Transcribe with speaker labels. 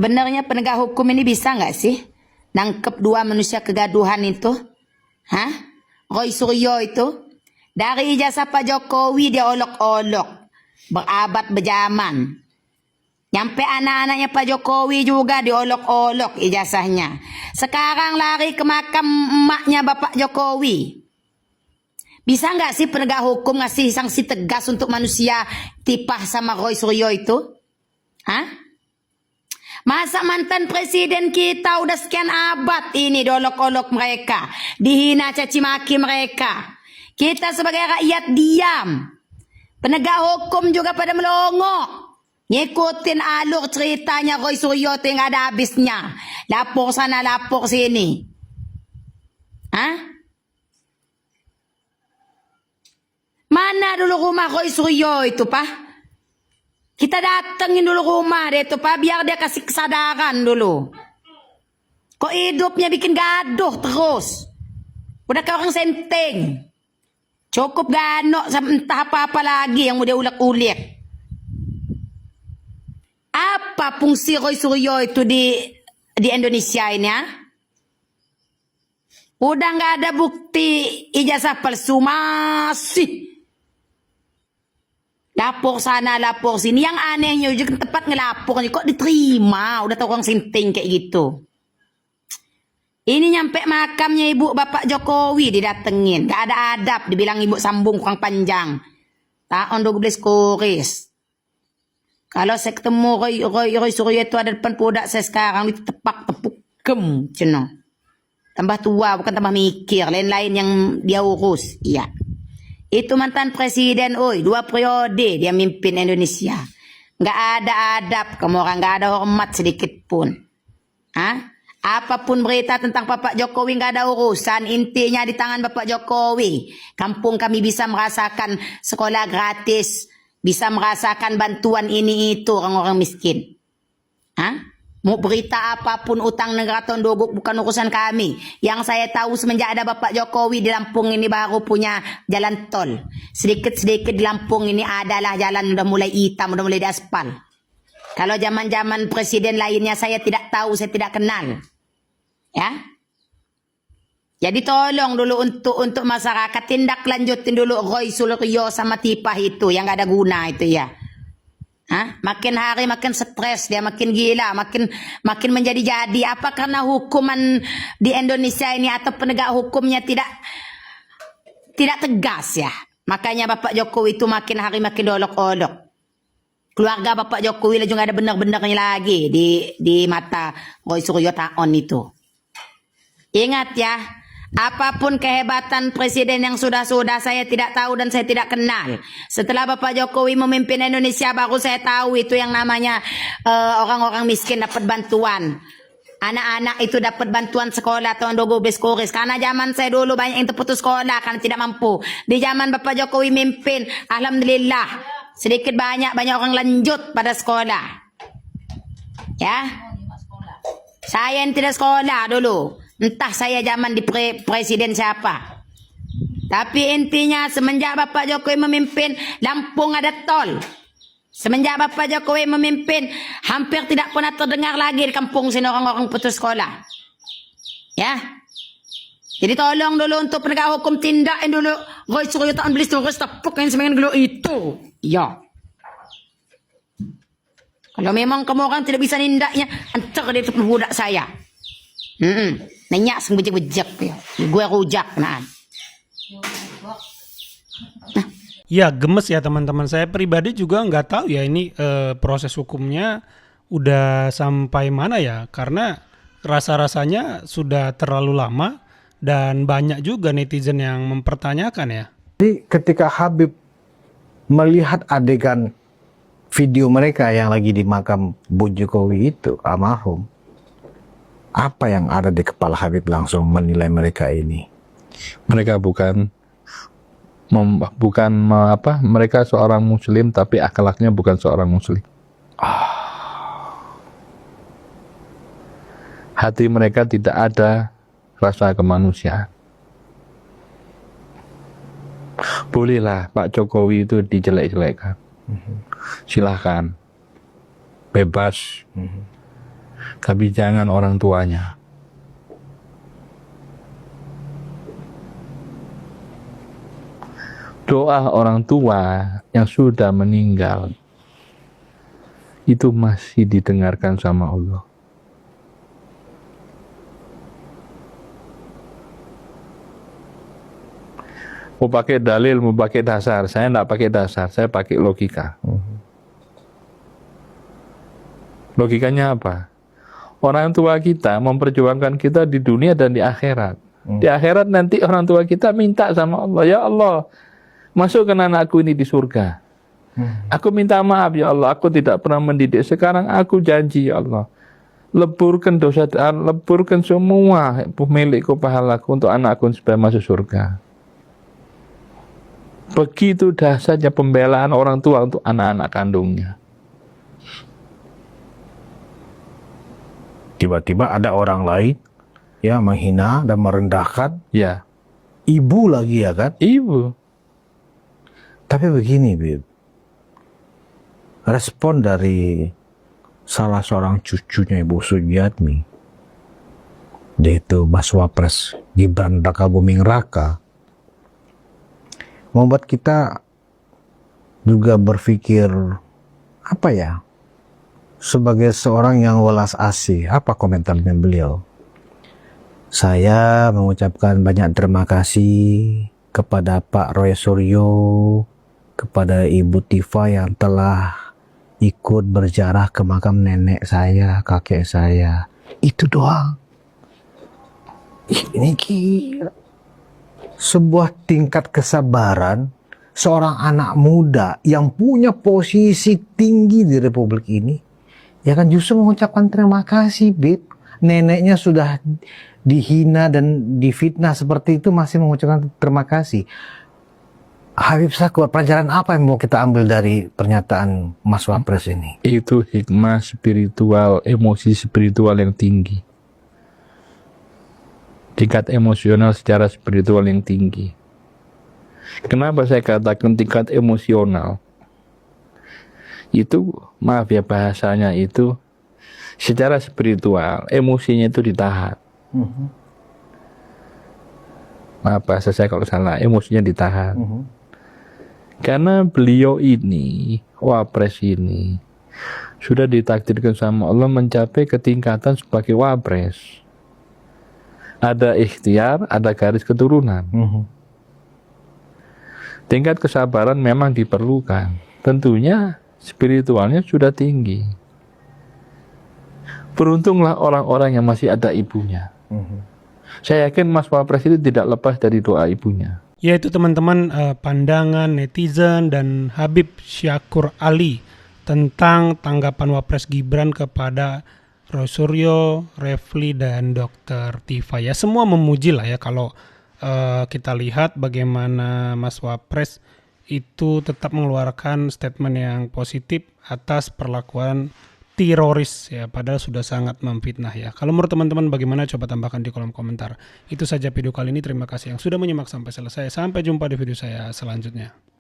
Speaker 1: Benarnya penegak hukum ini bisa nggak sih nangkep dua manusia kegaduhan itu? Hah? Roy Suryo itu dari ijazah Pak Jokowi dia olok-olok, berabad berjaman. Nyampe anak-anaknya Pak Jokowi juga diolok-olok ijazahnya. Sekarang lari ke makam emaknya Bapak Jokowi. Bisa nggak sih penegak hukum ngasih sanksi tegas untuk manusia tipah sama Roy Suryo itu? Hah? Masa mantan presiden kita udah sekian abad ini diolok-olok mereka, dihina caci maki mereka. Kita sebagai rakyat diam. Penegak hukum juga pada melongo. Ngikutin alur ceritanya Roy Suryo itu yang ada habisnya. Lapor sana, lapor sini. Hah? Mana dulu rumah Roy Suryo itu, Pak? Kita datengin dulu rumah dia tuh, Pak, biar dia kasih kesadaran dulu. Kok hidupnya bikin gaduh terus? Udah kayak orang senting. Cukup ganok sama entah apa-apa lagi yang mau dia ulek-ulek. Apa fungsi Roy Suryo itu di Indonesia ini, ya? Udah nggak ada bukti ijazah palsu, masih lapor sana, lapor sini. Yang anehnya juga tempat ngelapor kok diterima. Udah tahu orang sinting kayak gitu. Ini nyampe makamnya ibu Bapak Jokowi didatengin. Gak ada adab. Dibilang ibu sambung kurang panjang. Tahun 12 kuris. Kalau saya ketemu Roy Suryo itu ada depan podak saya sekarang. Itu tepak tepuk gem. Cino. Tambah tua bukan tambah mikir. Lain-lain yang dia urus. Iya. Itu mantan presiden, 2 periode dia mimpin Indonesia. Nggak ada adab, kamu orang nggak ada hormat sedikit pun. Hah? Apapun berita tentang Bapak Jokowi nggak ada urusan. Intinya di tangan Bapak Jokowi. Kampung kami bisa merasakan sekolah gratis, bisa merasakan bantuan ini itu orang-orang miskin. Hah? Mau berita apapun utang negara tahun 20 bukan urusan kami. Yang saya tahu semenjak ada Bapak Jokowi di Lampung ini baru punya jalan tol. Sedikit-sedikit di Lampung ini adalah jalan udah mulai hitam, udah mulai diaspal. Kalau zaman-zaman presiden lainnya saya tidak tahu, saya tidak kenal. Ya. Jadi tolong dulu untuk masyarakat tindak lanjutin dulu Roy Suryo sama tipah itu yang gak ada guna itu ya. Hah? Makin hari makin stres dia, makin gila, makin menjadi-jadi. Apa karena hukuman di Indonesia ini atau penegak hukumnya tidak tegas ya? Makanya Bapak Jokowi itu makin hari makin dolok-olok. Keluarga Bapak Jokowi juga ada benar-benarnya lagi di mata Roy Suryo Taon itu. Ingat ya. Apapun kehebatan presiden yang sudah-sudah saya tidak tahu dan saya tidak kenal. Setelah Bapak Jokowi memimpin Indonesia baru saya tahu itu yang namanya orang-orang miskin dapat bantuan. Anak-anak itu dapat bantuan sekolah tahun 12 kuris. Karena zaman saya dulu banyak yang terputus sekolah karena tidak mampu. Di zaman Bapak Jokowi mimpin, alhamdulillah sedikit banyak orang lanjut pada sekolah. Ya. Saya yang tidak sekolah dulu. Entah saya zaman di presiden siapa. Tapi intinya semenjak Bapak Jokowi memimpin, Lampung ada tol. Semenjak Bapak Jokowi memimpin, hampir tidak pernah terdengar lagi di kampung sini orang-orang putus sekolah. Ya. Jadi tolong dulu untuk penegak hukum tindakin dulu Roy Suryo Taon Blis terus tepuk yang semangat dulu itu. Ya. Kalau memang kamu orang tidak bisa nindaknya, antar dia itu budak saya. Nanya bejek-bejek ya. Gue rujak nah.
Speaker 2: Ya gemes ya teman-teman. Saya pribadi juga nggak tahu ya ini proses hukumnya udah sampai mana ya. Karena rasa-rasanya sudah terlalu lama dan banyak juga netizen yang mempertanyakan ya.
Speaker 3: Jadi ketika Habib melihat adegan video mereka yang lagi di makam Bu Jokowi itu almarhum, apa yang ada di kepala Habib langsung menilai mereka ini?
Speaker 4: Mereka mereka seorang muslim tapi akhlaknya bukan seorang muslim. Hati mereka tidak ada rasa kemanusiaan. Bolehlah Pak Jokowi itu dijelek-jelekkan. Silahkan. Bebas. tapi jangan orang tuanya. Doa orang tua yang sudah meninggal itu masih didengarkan sama Allah. Mau pakai dalil, mau pakai dasar. Saya enggak pakai dasar, saya pakai logika. Logikanya apa? Orang tua kita memperjuangkan kita di dunia dan di akhirat. Di akhirat nanti orang tua kita minta sama Allah, ya Allah, masukkan anakku ini di surga. Aku minta maaf ya Allah, aku tidak pernah mendidik. Sekarang aku janji ya Allah, leburkan dosa, leburkan semua milikku pahalaku untuk anakku supaya masuk surga. Begitu dahsyatnya pembelaan orang tua untuk anak-anak kandungnya.
Speaker 3: Tiba-tiba ada orang lain ya menghina dan merendahkan
Speaker 4: Ya,
Speaker 3: ibu lagi ya kan.
Speaker 4: ibu.
Speaker 3: Tapi begini, Bib. Respon dari salah seorang cucunya Ibu Sugiatmi, yaitu Mas Wapres Gibran Rakabuming Raka, membuat kita juga berpikir, apa ya, sebagai seorang yang welas asih, apa komentarnya beliau? Saya mengucapkan banyak terima kasih kepada Pak Roy Suryo, kepada Ibu Tifa yang telah ikut berziarah ke makam nenek saya, kakek saya. Itu doang. Ini kira sebuah tingkat kesabaran seorang anak muda yang punya posisi tinggi di Republik ini, ya kan, justru mengucapkan terima kasih, Bib. Neneknya sudah dihina dan difitnah seperti itu, masih mengucapkan terima kasih. Habib Sakur, pelajaran apa yang mau kita ambil dari pernyataan Mas Wapres ini?
Speaker 4: Itu hikmah spiritual, emosi spiritual yang tinggi. Tingkat emosional secara spiritual yang tinggi. Kenapa saya katakan tingkat emosional? Itu, maaf ya bahasanya itu, secara spiritual, emosinya itu ditahan. Maaf bahasa saya kalau salah, emosinya ditahan. Karena beliau ini, Wapres ini, sudah ditakdirkan sama Allah mencapai ketingkatan sebagai Wapres. Ada ikhtiar, ada garis keturunan. Tingkat kesabaran memang diperlukan. Tentunya spiritualnya sudah tinggi. Beruntunglah orang-orang yang masih ada ibunya. Saya yakin Mas Wapres itu tidak lepas dari doa ibunya.
Speaker 2: Yaitu teman-teman pandangan netizen dan Habib Syakur Ali tentang tanggapan Wapres Gibran kepada Roy Suryo, Refli, dan Dr. Tifa. Ya, semua memuji lah ya kalau kita lihat bagaimana Mas Wapres itu tetap mengeluarkan statement yang positif atas perlakuan teroris ya, padahal sudah sangat memfitnah ya. Kalau menurut teman-teman bagaimana, coba tambahkan di kolom komentar. Itu saja video kali ini, terima kasih yang sudah menyimak sampai selesai. Sampai jumpa di video saya selanjutnya.